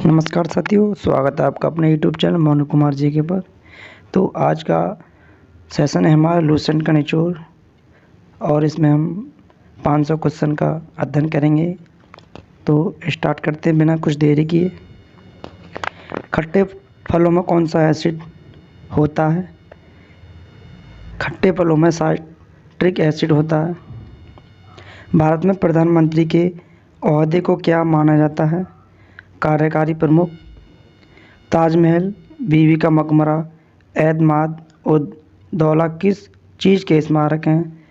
नमस्कार साथियों, स्वागत है आपका अपने यूट्यूब चैनल मोनू कुमार जी के पर। तो आज का सेशन है हमारा लूसेंट का निचोड़ और इसमें हम 500 क्वेश्चन का अध्ययन करेंगे। तो स्टार्ट करते हैं बिना कुछ देरी किए। खट्टे फलों में कौन सा एसिड होता है? खट्टे फलों में साइट्रिक एसिड होता है। भारत में प्रधानमंत्री के ओहदे को क्या माना जाता है? कार्यकारी प्रमुख। ताजमहल, बीवी का मकबरा, एतमाद और दौला किस चीज़ के स्मारक हैं?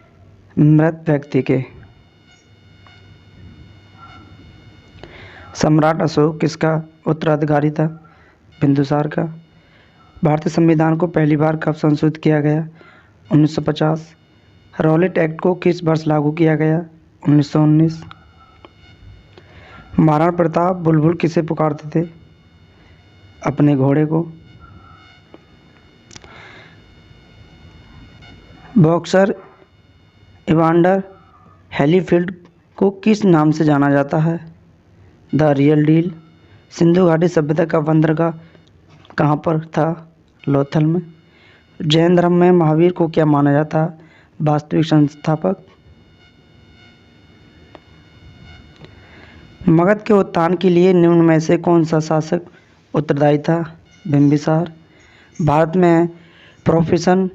मृत व्यक्ति के। सम्राट अशोक किसका उत्तराधिकारी था? बिंदुसार का। भारतीय संविधान को पहली बार कब संशोधित किया गया? 1950। रॉलेट एक्ट को किस वर्ष लागू किया गया? 1919। महाराणा प्रताप बुलबुल किसे पुकारते थे? अपने घोड़े को। बॉक्सर इवांडर हैलीफील्ड को किस नाम से जाना जाता है? The real deal. सिंधु घाटी सभ्यता का बंदरगाह कहाँ पर था? लोथल में। जैन धर्म में महावीर को क्या माना जाता है? वास्तविक संस्थापक। मगध के उत्थान के लिए निम्न में से कौन सा शासक उत्तरदायी था? बिंबिसार। भारत में प्रोफेशनल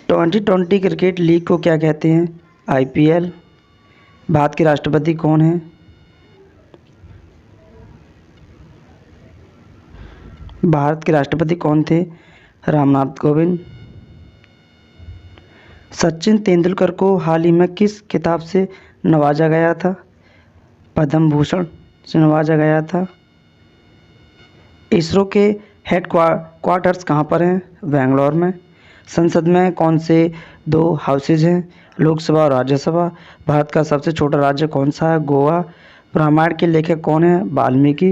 2020 क्रिकेट लीग को क्या कहते हैं? IPL। भारत के राष्ट्रपति कौन हैं? भारत के राष्ट्रपति कौन थे? रामनाथ कोविंद। सचिन तेंदुलकर को हाल ही में किस खिताब से नवाजा गया था? पद्म भूषण से नवाजा गया था। इसरो के हेड क्वार्टर्स कहाँ पर हैं? बेंगलोर में। संसद में कौन से दो हाउसेज हैं? लोकसभा और राज्यसभा। भारत का सबसे छोटा राज्य कौन सा है? गोवा। रामायण के लेखक कौन है? वाल्मीकि।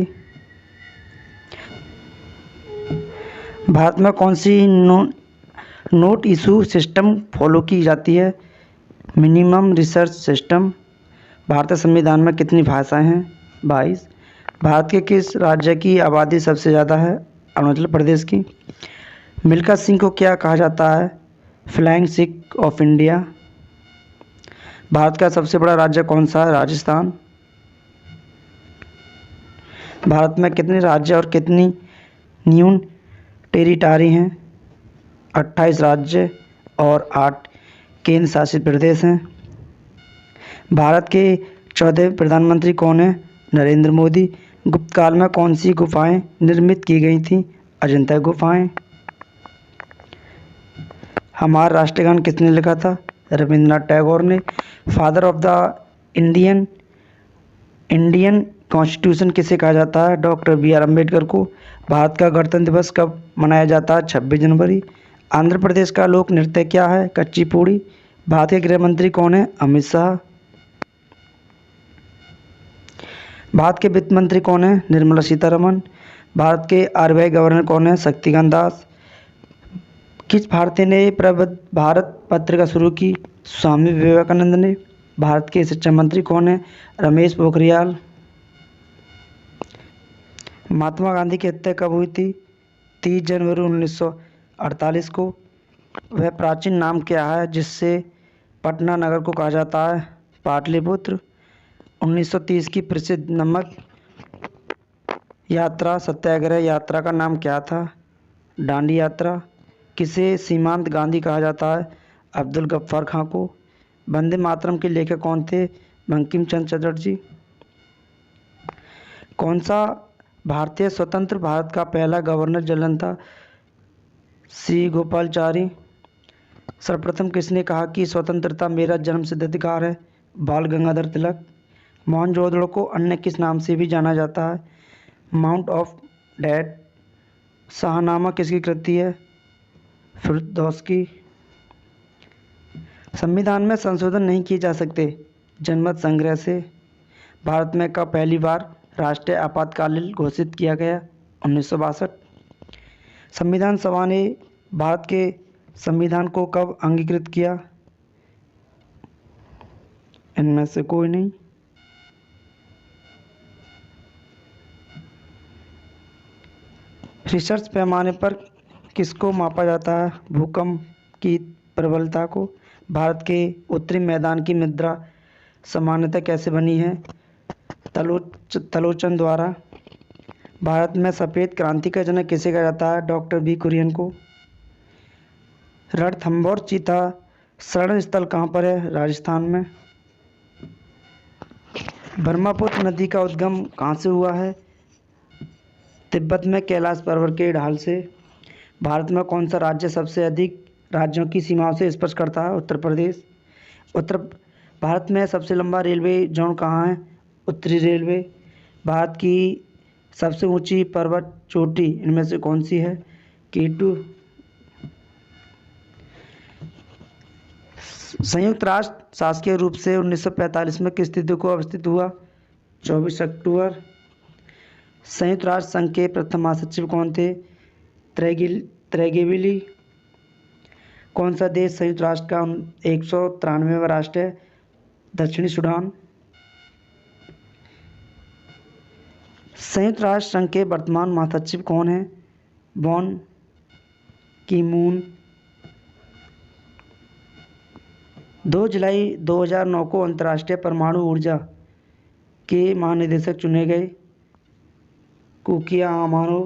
भारत में कौन सी नोट इशू सिस्टम फॉलो की जाती है? Minimum research system. भारतीय संविधान में कितनी भाषाएं हैं? 22। भारत के किस राज्य की आबादी सबसे ज़्यादा है? अरुणाचल प्रदेश की। मिल्खा सिंह को क्या कहा जाता है? Flying Sikh of India. Bharat का सबसे बड़ा राज्य कौन सा है? राजस्थान। भारत में कितने राज्य और कितनी यूनियन टेरिटरी हैं? 28 राज्य और 8 केंद्र शासित प्रदेश हैं। भारत के 14वें प्रधानमंत्री कौन हैं? नरेंद्र मोदी। गुप्त काल में कौन सी गुफाएं निर्मित की गई थीं? अजंता गुफाएं। हमारा राष्ट्रीय गान किसने लिखा था? रविंद्रनाथ टैगोर ने। Father of the Indian constitution किसे कहा जाता है? डॉक्टर BR अम्बेडकर को। भारत का गणतंत्र दिवस कब मनाया जाता है? 26 जनवरी। आंध्र प्रदेश का लोक नृत्य क्या है? कच्चीपुड़ी। भारत के गृह मंत्री कौन है? अमित शाह। भारत के वित्त मंत्री कौन है? निर्मला सीतारमण। भारत के RBI गवर्नर कौन है? शक्तिकांत दास। किस भारतीय ने प्रबुद्ध भारत पत्रिका शुरू की? स्वामी विवेकानंद ने। भारत के शिक्षा मंत्री कौन है? रमेश पोखरियाल। महात्मा गांधी की हत्या कब हुई थी? 30 जनवरी 1948 को। वह प्राचीन नाम क्या है जिससे पटना नगर को कहा जाता है? पाटलिपुत्र। 1930 की प्रसिद्ध नमक यात्रा सत्याग्रह यात्रा का नाम क्या था? डांडी यात्रा। किसे सीमांत गांधी कहा जाता है? अब्दुल गफ्फार खां को। वंदे मातरम के लेखक कौन थे? बंकिम चंद्र चटर्जी। कौन सा भारतीय स्वतंत्र भारत का पहला गवर्नर जनरल था? C गोपालचारी। सर्वप्रथम किसने कहा कि स्वतंत्रता मेरा जन्मसिद्ध अधिकार है? बाल गंगाधर तिलक। मोहनजोदड़ो को अन्य किस नाम से भी जाना जाता है? Mount of dead. शाहनामा किसकी कृति है? फिरदौसी। संविधान में संशोधन नहीं किए जा सकते जनमत संग्रह से। भारत में कब पहली बार राष्ट्रीय आपातकाल घोषित किया गया? 1962। संविधान सभा ने भारत के संविधान को कब अंगीकृत किया? इनमें से कोई नहीं। रिसर्च पैमाने पर किसको मापा जाता है? भूकंप की प्रबलता को। भारत के उत्तरी मैदान की मुद्रा सामान्यतः कैसे बनी है? तलोचन द्वारा। भारत में सफ़ेद क्रांति का जनक किसे कहा जाता है? डॉक्टर बी कुरियन को। रणथंभौर चीता शरण स्थल कहाँ पर है? राजस्थान में। ब्रह्मपुत्र नदी का उद्गम कहाँ से हुआ है? तिब्बत में कैलाश पर्वत के ढाल से। भारत में कौन सा राज्य सबसे अधिक राज्यों की सीमाओं से स्पर्श करता है? उत्तर प्रदेश। उत्तर भारत में सबसे लंबा रेलवे जोन कहाँ है? उत्तरी रेलवे। भारत की सबसे ऊंची पर्वत चोटी इनमें से कौन सी है? K2। संयुक्त राष्ट्र शासकीय रूप से 1945 में किस तिथि को अवस्थित हुआ? 24 अक्टूबर। संयुक्त राष्ट्र संघ के प्रथम महासचिव कौन थे? त्रेगेविली। कौन सा देश संयुक्त राष्ट्र का 193वां राष्ट्र है? दक्षिणी सूडान। संयुक्त राष्ट्र संघ के वर्तमान महासचिव कौन है? बॉन की मून। 2 जुलाई 2009 को अंतर्राष्ट्रीय परमाणु ऊर्जा के महानिदेशक चुने गए। कुकिया अमानो।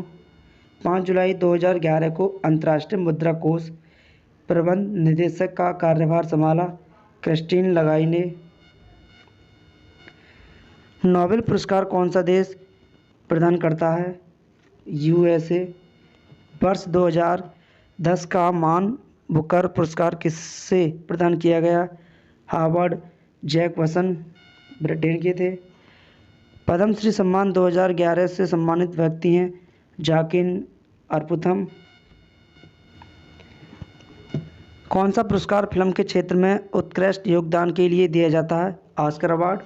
5 जुलाई 2011 को अंतर्राष्ट्रीय मुद्रा कोष प्रबंध निदेशक का कार्यभार संभाला। क्रिस्टीन लगाई ने। नोबेल पुरस्कार कौन सा देश प्रदान करता है? USA। वर्ष 2010 का मान बुकर पुरस्कार किससे प्रदान किया गया? हार्वर्ड जैकसन ब्रिटेन के थे। पद्मश्री सम्मान 2011 से सम्मानित व्यक्ति हैं जाकिन अरपुथम। कौन सा पुरस्कार फिल्म के क्षेत्र में उत्कृष्ट योगदान के लिए दिया जाता है? Oscar award.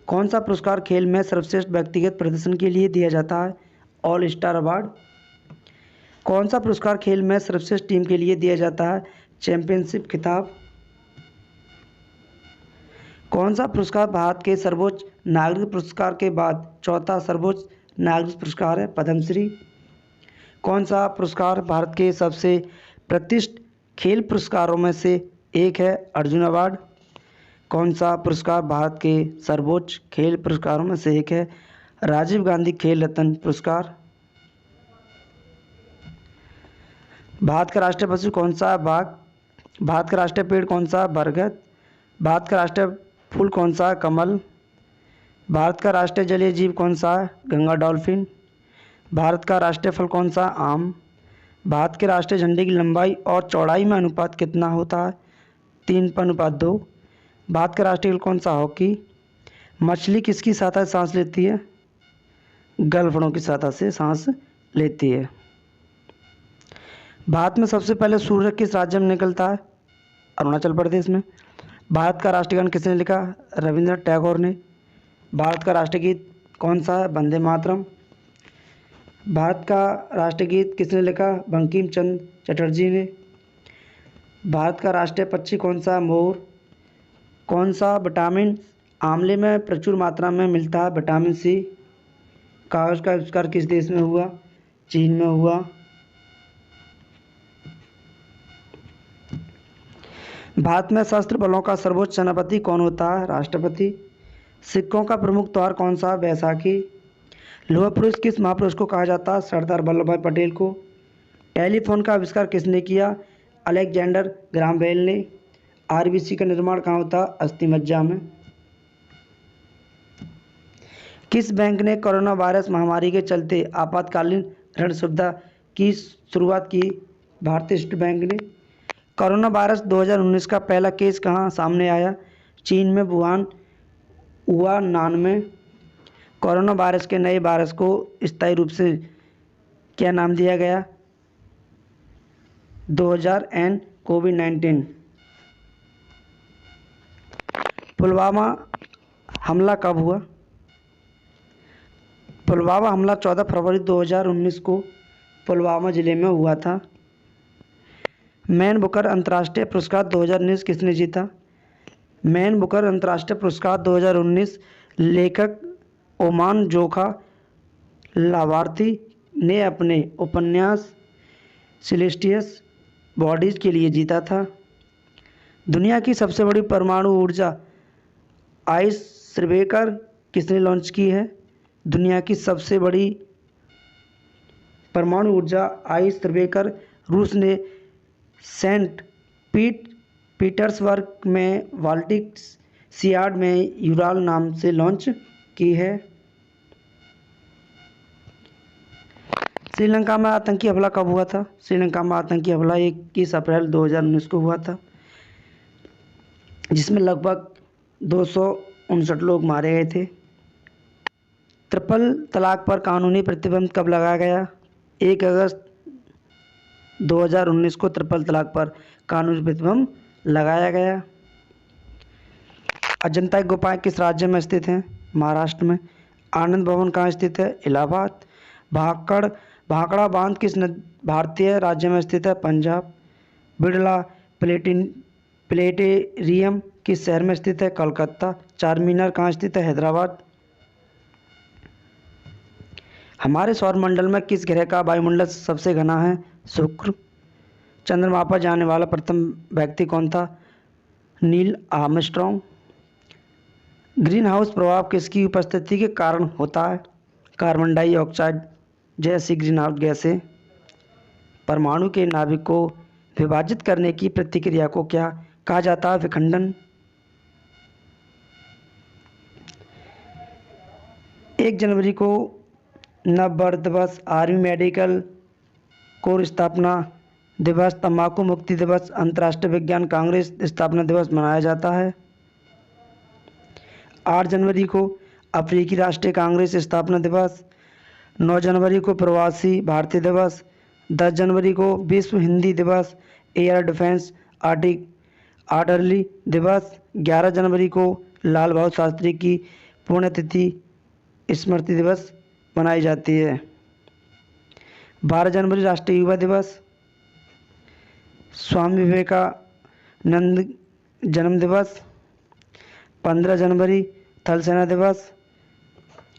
कौन सा पुरस्कार खेल में सर्वश्रेष्ठ व्यक्तिगत प्रदर्शन के लिए दिया जाता है? All star award. कौन सा पुरस्कार खेल में सर्वश्रेष्ठ टीम के लिए दिया जाता है? चैंपियनशिप खिताब। कौन सा पुरस्कार भारत के सर्वोच्च नागरिक पुरस्कार के बाद चौथा सर्वोच्च नागरिक पुरस्कार है? पद्मश्री। कौन सा पुरस्कार भारत के सबसे प्रतिष्ठित खेल पुरस्कारों में से एक है? अर्जुन अवार्ड। कौन सा पुरस्कार भारत के सर्वोच्च खेल पुरस्कारों में से एक है? राजीव गांधी खेल रत्न पुरस्कार। भारत का राष्ट्रीय पशु कौन सा है? बाघ। भारत का राष्ट्रीय पेड़ कौन सा है? बरगद। भारत का राष्ट्रीय फूल कौन सा है? कमल। भारत का राष्ट्रीय जलीय जीव कौन सा है? गंगा डॉल्फिन। भारत का राष्ट्रीय फल कौन सा है? आम। भारत के राष्ट्रीय झंडे की लंबाई और चौड़ाई में अनुपात कितना होता है? 3:2। भारत का राष्ट्रीय खेल कौन सा? हॉकी। मछली किसकी सहायता से सांस लेती है? गलफड़ों की सहायता से सांस लेती है। भारत में सबसे पहले सूर्य किस राज्य में निकलता है? अरुणाचल प्रदेश में। भारत का राष्ट्रीय गान किसने लिखा? रविंद्रनाथ टैगोर ने। भारत का राष्ट्रीय गीत कौन सा है? वंदे मातरम। भारत का राष्ट्रीय गीत किसने लिखा? बंकिम चंद्र चटर्जी ने। भारत का राष्ट्रीय पक्षी कौन सा है? मोर। कौन सा विटामिन आंवले में प्रचुर मात्रा में मिलता है? Vitamin C. कागज का आविष्कार किस देश में हुआ? चीन में हुआ। भारत में सशस्त्र बलों का सर्वोच्च सेनापति कौन होता है? राष्ट्रपति। सिखों का प्रमुख त्योहार कौन सा है? बैसाखी। लौह पुरुष किस महापुरुष को कहा जाता है? सरदार वल्लभ भाई पटेल को। टेलीफोन का आविष्कार किसने किया? अलेक्जेंडर ग्राहम बेल ने। RBC का निर्माण कहाँ होता है? अस्थि मज्जा में। किस बैंक ने कोरोना वायरस महामारी के चलते आपातकालीन ऋण सुविधा की शुरुआत की? भारतीय स्टेट बैंक ने। कोरोना वायरस 2019 का पहला केस कहाँ सामने आया? चीन में वुहान में। कोरोना वायरस के नए वायरस को स्थायी रूप से क्या नाम दिया गया? 2000 कोविड-19। पुलवामा हमला कब हुआ? पुलवामा हमला 14 फरवरी 2019 को पुलवामा ज़िले में हुआ था। मैन बुकर अंतर्राष्ट्रीय पुरस्कार 2019 किसने जीता? मैन बुकर अंतर्राष्ट्रीय पुरस्कार 2019 लेखक ओमान जोखा लाभार्थी ने अपने उपन्यास सेलेस्टियस बॉडीज के लिए जीता था? दुनिया की सबसे बड़ी परमाणु ऊर्जा आइस सर्वेकर किसने लॉन्च की है? दुनिया की सबसे बड़ी परमाणु ऊर्जा आइस सर्वेकर रूस ने सेंट पीटर्सबर्ग में बाल्टिक सियाड में यूराल नाम से लॉन्च की है। श्रीलंका में आतंकी हमला कब हुआ था? श्रीलंका में आतंकी हमला 21 अप्रैल 2019 को हुआ था, जिसमें लगभग 259 लोग मारे गए थे। ट्रिपल तलाक पर कानूनी प्रतिबंध कब लगाया गया? 1 अगस्त 2019 को ट्रिपल तलाक पर कानूनी प्रतिबंध लगाया गया। अजंता की गुफाएं किस राज्य में स्थित हैं? महाराष्ट्र में। आनंद भवन कहाँ स्थित है? इलाहाबाद। भाखड़ा बांध किस भारतीय राज्य में स्थित है? पंजाब। बिड़ला प्लेटेरियम किस शहर में स्थित है? कोलकाता। चार मीनार कहाँ स्थित है? हैदराबाद। हमारे सौरमंडल में किस ग्रह का वायुमंडल सबसे घना है? शुक्र। चंद्रमा पर जाने वाला प्रथम व्यक्ति कौन था? Neil Armstrong. ग्रीन हाउस प्रभाव किसकी उपस्थिति के कारण होता है? कार्बन डाइऑक्साइड जैसी ग्रीन हाउस गैसें। परमाणु के नाभिक को विभाजित करने की प्रतिक्रिया को क्या कहा जाता है? विखंडन। 1 जनवरी को नववर्ष दिवस, आर्मी मेडिकल कोर स्थापना दिवस, तंबाकू मुक्ति दिवस, अंतर्राष्ट्रीय विज्ञान कांग्रेस स्थापना दिवस मनाया जाता है। 8 जनवरी को अफ्रीकी राष्ट्रीय कांग्रेस स्थापना दिवस, 9 जनवरी को प्रवासी भारतीय दिवस, 10 जनवरी को विश्व हिंदी दिवस, एयर डिफेंस आर्टिलरी दिवस, 11 जनवरी को लाल बहादुर शास्त्री की पुण्यतिथि स्मृति दिवस मनाई जाती है। 12 जनवरी राष्ट्रीय युवा दिवस, स्वामी विवेकानंद जन्म दिवस, 15 जनवरी थल सेना दिवस,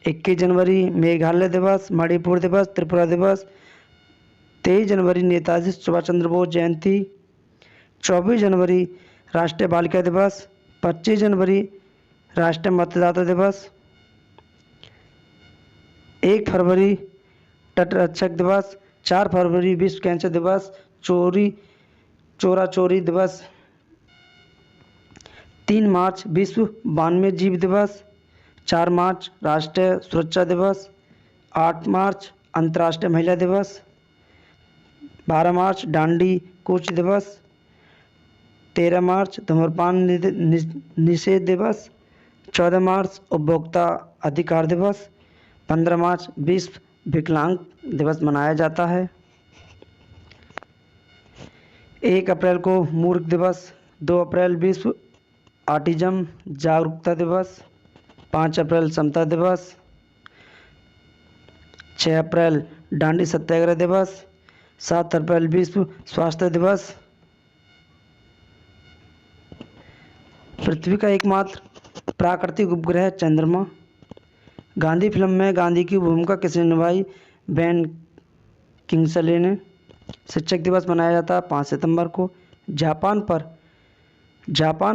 21 जनवरी मेघालय दिवस, मणिपुर दिवस, त्रिपुरा दिवस, 23 जनवरी नेताजी सुभाष चंद्र बोस जयंती, 24 जनवरी राष्ट्रीय बालिका दिवस, 25 जनवरी राष्ट्रीय मतदाता दिवस, 1 फरवरी तटरक्षक दिवस, 4 फरवरी विश्व कैंसर दिवस, चोरा चोरी दिवस, 3 मार्च विश्व वन्य जीव दिवस, 4 मार्च राष्ट्रीय सुरक्षा दिवस, 8 मार्च अंतर्राष्ट्रीय महिला दिवस, 12 मार्च दांडी कूच दिवस, 13 मार्च धूम्रपान निषेध दिवस, 14 मार्च उपभोक्ता अधिकार दिवस, 15 मार्च विश्व विकलांग दिवस मनाया जाता है। 1 अप्रैल को मूर्ख दिवस, 2 अप्रैल विश्व ऑटिज्म जागरूकता दिवस, 5 अप्रैल समता दिवस, 6 अप्रैल दांडी सत्याग्रह दिवस, 7 अप्रैल विश्व स्वास्थ्य दिवस। पृथ्वी का एकमात्र प्राकृतिक उपग्रह चंद्रमा। गांधी फिल्म में गांधी की भूमिका किसने निभाई? बेन किंग्सले ने। शिक्षक दिवस मनाया जाता है 5 सितंबर को। जापान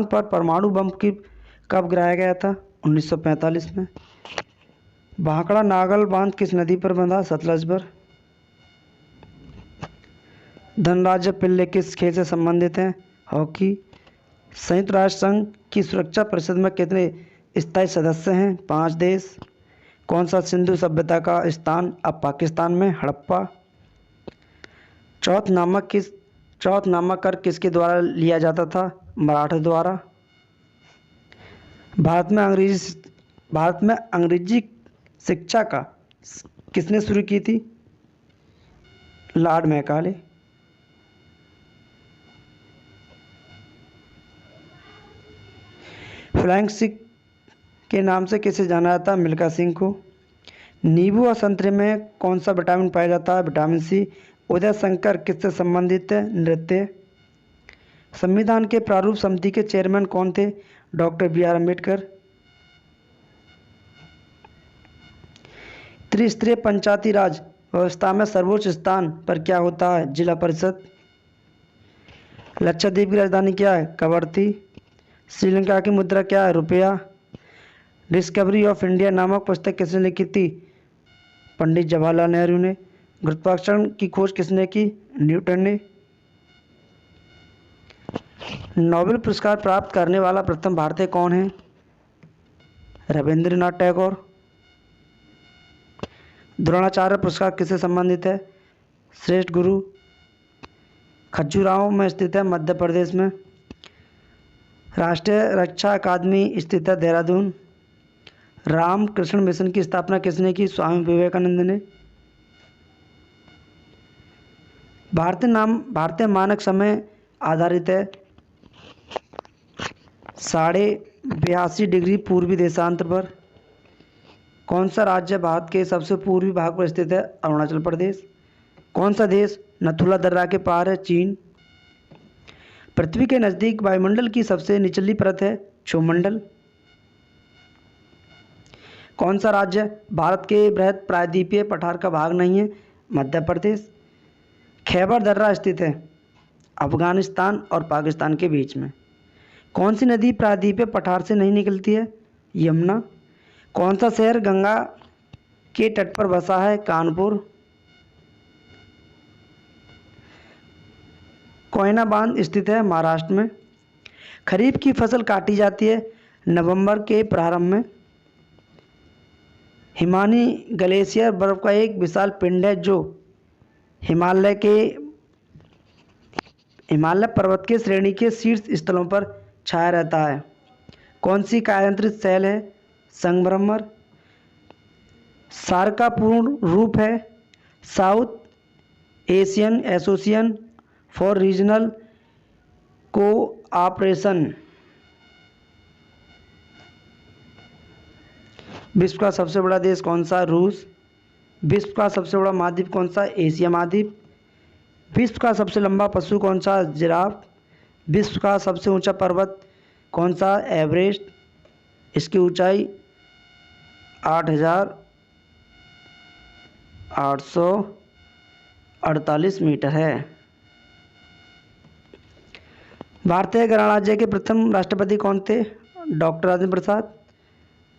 पर परमाणु बम कब गिराया गया था? 1945 में। भाखड़ा नागल बांध किस नदी पर बंधा? सतलज पर। धनराज पिल्ले किस खेल से संबंधित हैं? हॉकी। संयुक्त राष्ट्र संघ की सुरक्षा परिषद में कितने स्थायी सदस्य हैं? 5 देश। कौन सा सिंधु सभ्यता का स्थान अब पाकिस्तान में? हड़प्पा। चौथ नामक कर किसके द्वारा लिया जाता था? मराठा द्वारा। भारत में अंग्रेजी शिक्षा का किसने शुरू की थी? Lord Macaulay. फ्लाइंग सिख के नाम से किसे जाना जाता है? मिल्खा सिंह को। नींबू और संतरे में कौन सा विटामिन पाया जाता है? विटामिन सी। उदय शंकर किससे संबंधित है? नृत्य। संविधान के प्रारूप समिति के चेयरमैन कौन थे? Doctor B R. अम्बेडकर। त्रिस्तरीय पंचायती राज व्यवस्था में सर्वोच्च स्थान पर क्या होता है? जिला परिषद। लक्षद्वीप की राजधानी क्या है? कवरत्ती। श्रीलंका की मुद्रा क्या है? रुपया। डिस्कवरी ऑफ इंडिया नामक पुस्तक किसने लिखी थी? पंडित जवाहरलाल नेहरू ने। गुरुत्वाकर्षण की खोज किसने की? न्यूटन ने। नोबेल पुरस्कार प्राप्त करने वाला प्रथम भारतीय कौन है? रविंद्रनाथ टैगोर। द्रोणाचार्य पुरस्कार किससे संबंधित है? श्रेष्ठ गुरु। खजुराहो में स्थित है, मध्य प्रदेश में। राष्ट्रीय रक्षा अकादमी स्थित है, देहरादून। रामकृष्ण मिशन की स्थापना किसने की? स्वामी विवेकानंद ने। भारतीय मानक समय आधारित है 82.5 डिग्री पूर्वी देशांतर पर। कौन सा राज्य भारत के सबसे पूर्वी भाग पर स्थित है? अरुणाचल प्रदेश। कौन सा देश नथुला दर्रा के पार है? चीन। पृथ्वी के नज़दीक वायुमंडल की सबसे निचली परत है? क्षोमंडल। कौन सा राज्य भारत के बृहद प्रायद्वीपीय पठार का भाग नहीं है? मध्य प्रदेश। खैबर दर्रा स्थित है अफगानिस्तान और पाकिस्तान के बीच में। कौन सी नदी प्रायद्वीपीय पठार से नहीं निकलती है? यमुना। कौन सा शहर गंगा के तट पर बसा है? कानपुर। कोयना बांध स्थित है महाराष्ट्र में। खरीफ की फसल काटी जाती है नवंबर के प्रारंभ में। हिमानी ग्लेशियर बर्फ का एक विशाल पिंड है जो हिमालय पर्वत के श्रेणी के शीर्ष स्थलों पर छाया रहता है। कौन सी कायांतरित सेल है? संगमरमर। सार्क का पूर्ण रूप है south Asian association for regional cooperation. विश्व का सबसे बड़ा देश कौन सा? रूस। विश्व का सबसे बड़ा महाद्वीप कौन सा? एशिया महाद्वीप। विश्व का सबसे लंबा पशु कौन सा? जिराफ। विश्व का सबसे ऊंचा पर्वत कौन सा? एवरेस्ट। इसकी ऊंचाई 8,848 मीटर है। भारतीय गणराज्य के प्रथम राष्ट्रपति कौन थे? Doctor Rajendra Prasad.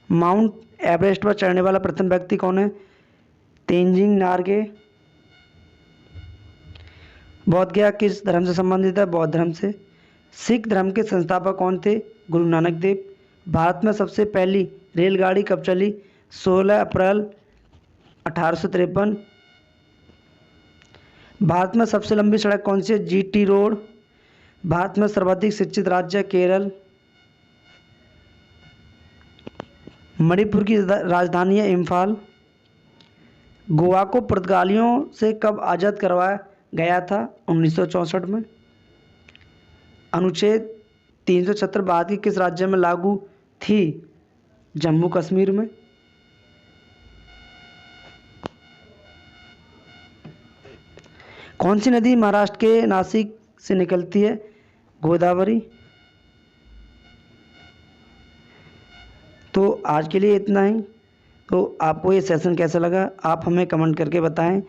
Mount Everest पर चढ़ने वाला प्रथम व्यक्ति कौन है? तेंजिंग नार्गे। बौद्ध गया किस धर्म से संबंधित है? बौद्ध धर्म से। सिख धर्म के संस्थापक कौन थे? गुरु नानक देव। भारत में सबसे पहली रेलगाड़ी कब चली? 16 अप्रैल 1853। भारत में सबसे लंबी सड़क कौन सी है? GT road. भारत में सर्वाधिक शिक्षित राज्य केरल। मणिपुर की राजधानी है इम्फाल। गोवा को पुर्तगालियों से कब आज़ाद करवाया गया था? 1964 में। अनुच्छेद 376 भारत के किस राज्य में लागू थी? जम्मू कश्मीर में। कौन सी नदी महाराष्ट्र के नासिक से निकलती है? गोदावरी। तो आज के लिए इतना ही। तो आपको ये सेशन कैसा लगा आप हमें कमेंट करके बताएं।